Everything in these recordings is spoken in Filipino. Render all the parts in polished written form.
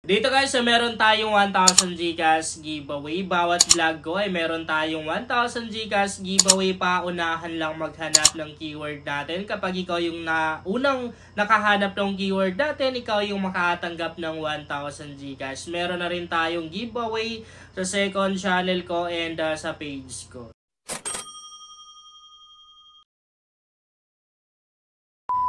Dito guys, meron tayong 1,000 GCash giveaway. Bawat vlog ko ay meron tayong 1,000 GCash giveaway pa. Unahan lang maghanap ng keyword natin. Kapag ikaw yung unang nakahanap ng keyword natin, ikaw yung makatanggap ng 1,000 GCash. Meron na rin tayong giveaway sa second channel ko and sa page ko.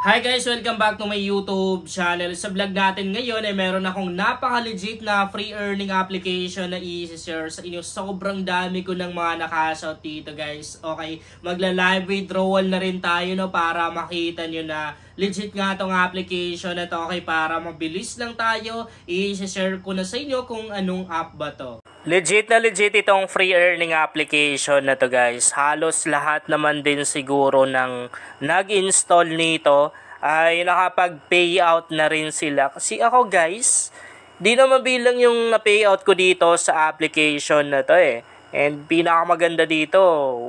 Hi guys! Welcome back to my YouTube channel. Sa vlog natin ngayon ay meron akong napaka-legit na free earning application na i-share sa inyo. Sobrang dami ko ng mga nakashout dito guys. Okay, magla-live withdrawal na rin tayo no, para makita nyo na legit nga itong application na to. Okay, para mabilis lang tayo, i-share ko na sa inyo kung anong app ba to. Legit na legit itong free earning application na to guys. Halos lahat naman din siguro ng nag-install nito ay nakapag-payout na rin sila. Kasi ako guys, di na mabilang yung na-payout ko dito sa application na to eh. And pinakamaganda dito,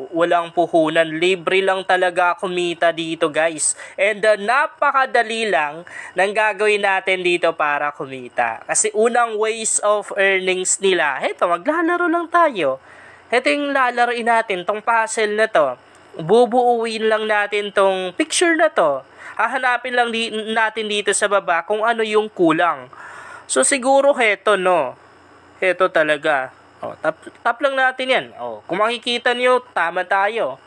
walang puhunan, libre lang talaga kumita dito guys. And napakadali lang ng gagawin natin dito para kumita. Kasi unang ways of earnings nila, heto maglalaro lang tayo. Heto yung lalaroin natin, tong puzzle na to. Bubuuin lang natin tong picture na to. Hahanapin lang natin dito sa baba kung ano yung kulang. So siguro heto no, heto talaga. Oh, tap lang natin yan. Oh, kung makikita nyo, tama tayo.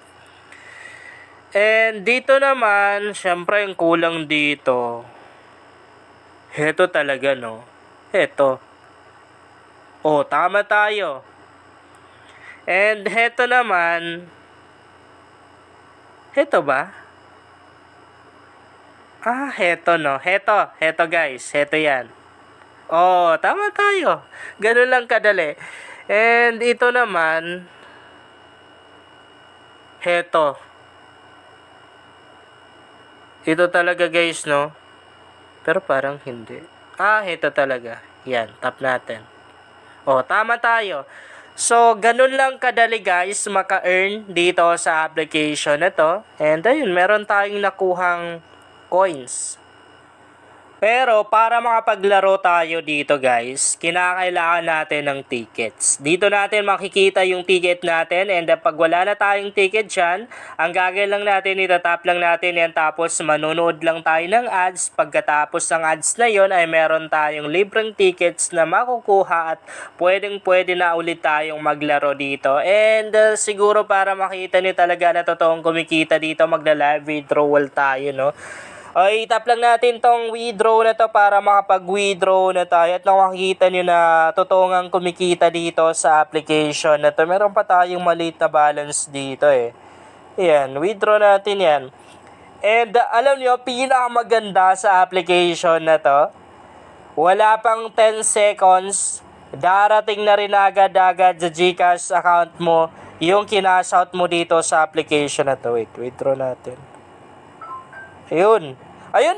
And dito naman, syempre yung kulang dito. Heto talaga, no? Heto. Oh, tama tayo. And heto naman. Heto ba? Ah, heto, no? Heto guys. Heto yan. Oh, tama tayo. Ganun lang kadali. And ito naman, heto. Ito talaga guys, no? Pero parang hindi. Ah, heto talaga. Yan, tap natin. Oh, tama tayo. So, ganun lang kadali guys, maka-earn dito sa application na to. And ayun, meron tayong nakuhang coins. Pero para makapaglaro tayo dito guys, kinakailangan natin ng tickets. Dito natin makikita yung ticket natin, and pag wala na tayong ticket dyan, ang gagawin lang natin, itatap lang natin yan, tapos manonood lang tayo ng ads. Pagkatapos ng ads na yon ay meron tayong libreng tickets na makukuha at pwede na ulit tayong maglaro dito. And siguro para makita nyo talaga na totoong kumikita dito, magla-live withdrawal tayo, no? Okay, tap lang natin tong withdraw na to para makapag-withdraw na tayo at makikita nyo na totoong kumikita dito sa application na to. Meron pa tayong maliit na balance dito eh. Yan, withdraw natin yan. And alam nyo, pinakamaganda sa application na to, wala pang 10 seconds, darating na rin agad-agad sa GCash account mo yung kinashout mo dito sa application na to. Wait, withdraw natin. Ayun,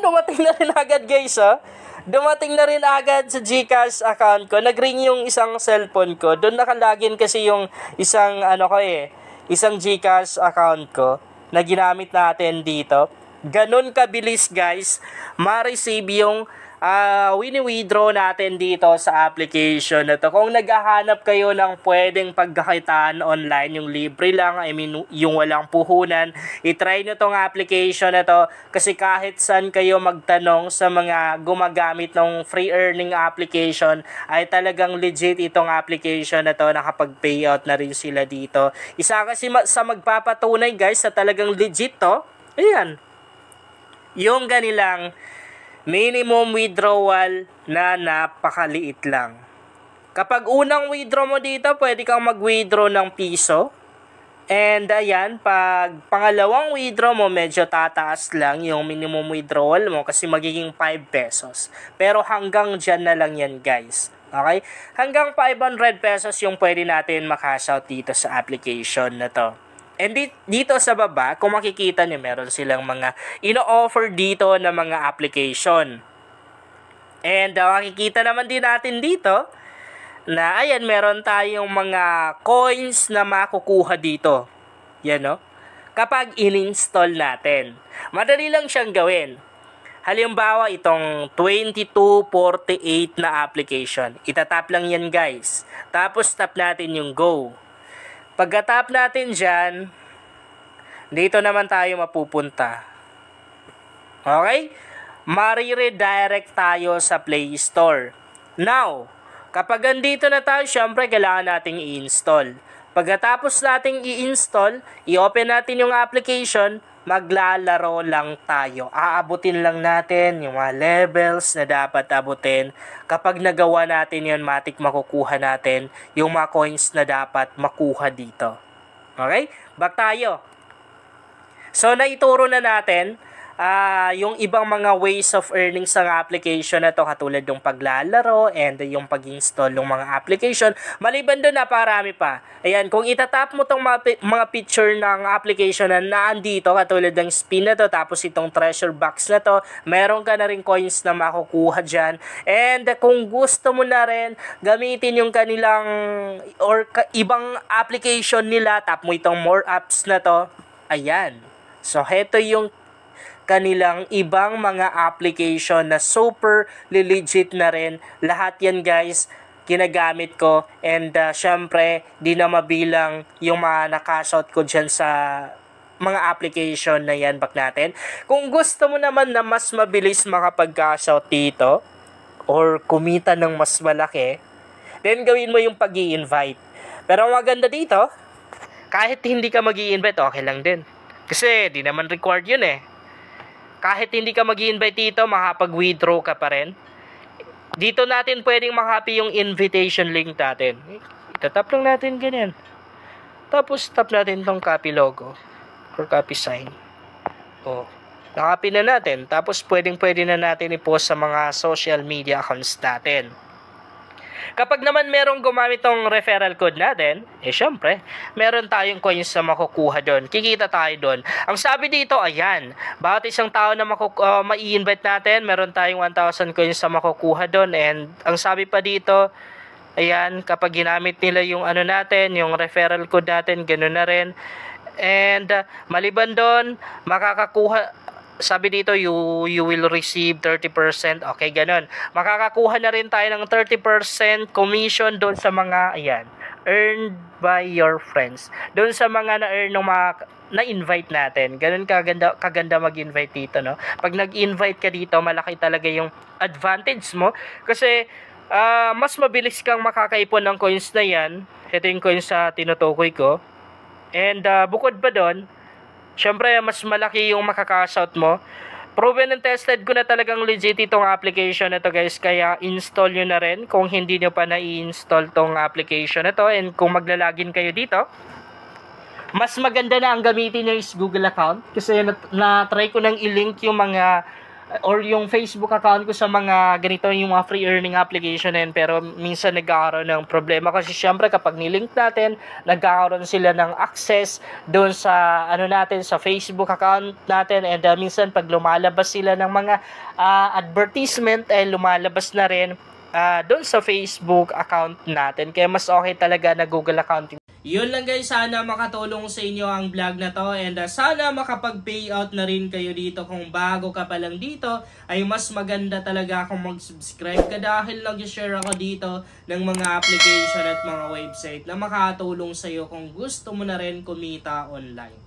dumating na rin agad guys ha. Dumating na rin agad sa GCash account ko. Nag-ring yung isang cellphone ko. Doon nakalagin kasi yung isang isang GCash account ko na ginamit natin dito. Ganun kabilis guys ma-receive yung wini-withdraw natin dito sa application na to. Kung naghahanap kayo ng pwedeng pagkakitaan online, yung libre lang, I mean yung walang puhunan, itry nyo tong application na to kasi kahit saan kayo magtanong sa mga gumagamit ng free earning application ay talagang legit itong application na to, nakapag-payout na rin sila dito. Isa kasi sa magpapatunay guys sa talagang legit to, ayan, yung ganilang minimum withdrawal na napakaliit lang. Kapag unang withdraw mo dito, pwede kang mag-withdraw ng piso. And ayan, pag pangalawang withdraw mo, medyo tataas lang yung minimum withdrawal mo kasi magiging 5 pesos. Pero hanggang dyan na lang yan guys. Okay? Hanggang 500 pesos yung pwede natin makash out dito sa application na to. And dito sa baba, kung makikita niyo, meron silang mga ino-offer dito na mga application. And makikita naman din natin dito na ayan, meron tayong mga coins na makukuha dito. Yan no? Kapag in-install natin. Madali lang siyang gawin. Halimbawa, itong 2248 na application. Itatap lang yan guys. Tapos tap natin yung go. Pagka-tap natin dyan, dito naman tayo mapupunta. Okay? Mari-redirect tayo sa Play Store. Now, kapag andito na tayo, syempre kailangan nating i-install. Pagkatapos nating i-install, i-open natin yung application, maglalaro lang tayo. Aabutin lang natin yung mga levels na dapat abutin. Kapag nagawa natin yun, matik makukuha natin yung mga coins na dapat makuha dito. Okay? Back tayo. So, naituro na natin yung ibang mga ways of earning sa application na to, katulad ng paglalaro and yung pag-install ng mga application. Maliban doon, naparami pa. Ayan, kung itatap mo tong mga picture ng application na naandito, katulad ng spin na to, tapos itong treasure box na to, meron ka na rin coins na makukuha dyan. And kung gusto mo na rin gamitin yung kanilang or ibang application nila, tap mo itong more apps na to. Ayan. So, heto yung kanilang ibang mga application na super legit na rin. Lahat yan guys, ginagamit ko. And syempre, di na mabilang yung mga nakashout ko dyan sa mga application na yan. Back natin. Kung gusto mo naman na mas mabilis makapag-cashout dito, or kumita ng mas malaki, then gawin mo yung pag-i-invite. Pero ang maganda dito, kahit hindi ka mag-i-invite, okay lang din. Kasi di naman required yun eh. Kahit hindi ka mag-i-invite dito, makapag-withdraw ka pa rin. Dito natin pwedeng makopy yung invitation link natin. Itatap lang natin ganyan. Tapos tap natin tong copy logo or copy sign. O, nakopy na natin. Tapos pwede na natin i-post sa mga social media accounts natin. Kapag naman merong gumamit tong referral code natin, syempre, meron tayong coins na makukuha doon. Kikita tayo doon. Ang sabi dito, ayan, bawat isang tao na mai-invite natin, meron tayong 1,000 coins na makukuha doon. And ang sabi pa dito, ayan, kapag ginamit nila yung ano natin, yung referral code natin, ganoon na rin. And maliban doon, makakakuha, sabi dito, you will receive 30%. Okay, ganun. Makakakuha na rin tayo ng 30% commission doon sa mga, ayan, earned by your friends. Doon sa mga na-earn ng mga na-invite natin. Ganun kaganda mag-invite dito, no? Pag nag-invite ka dito, malaki talaga yung advantage mo. Kasi, mas mabilis kang makakaipon ng coins na yan. Ito yung coins sa tinutukoy ko. And, bukod pa doon, syempre, mas malaki yung makakashout mo. Proven and tested ko na talagang legit itong application na to guys. Kaya install nyo na rin kung hindi nyo pa na-i-install tong application na to. And kung maglalagin kayo dito, mas maganda na ang gamitin nyo is Google account. Kasi na-try ko nang i-link yung mga or yung Facebook account ko sa mga ganito yung mga free earning application na yun, pero minsan nagkakaroon ng problema kasi syempre kapag nilink natin, nagkakaroon sila ng access doon sa ano natin, sa Facebook account natin, and minsan pag lumalabas sila ng mga advertisement, lumalabas na rin doon sa Facebook account natin. Kaya mas okay talaga na Google account. Yun lang guys, sana makatulong sa inyo ang vlog na to, and sana makapag-payout na rin kayo dito. Kung bago ka pa lang dito, ay mas maganda talaga kung mag-subscribe ka dahil nag-share ako dito ng mga application at mga website na makatulong sa iyo kung gusto mo na rin kumita online.